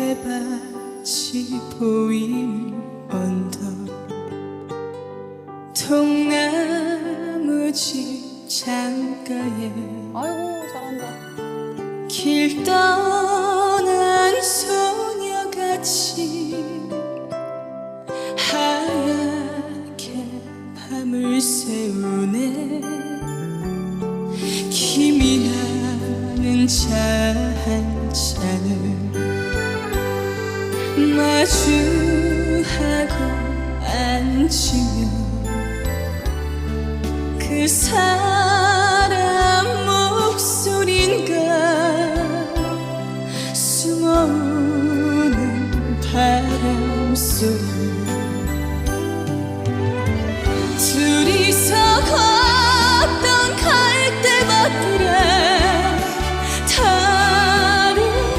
모래밭이 보이는 언덕 통나무집 창가에 아이고 잘한다. 길 떠난 소녀같이 하얗게 밤을 새우네. 김이 나는 차 한 잔을 마주하고 앉으면 그 사람 목소린가 숨어오는 바람 소리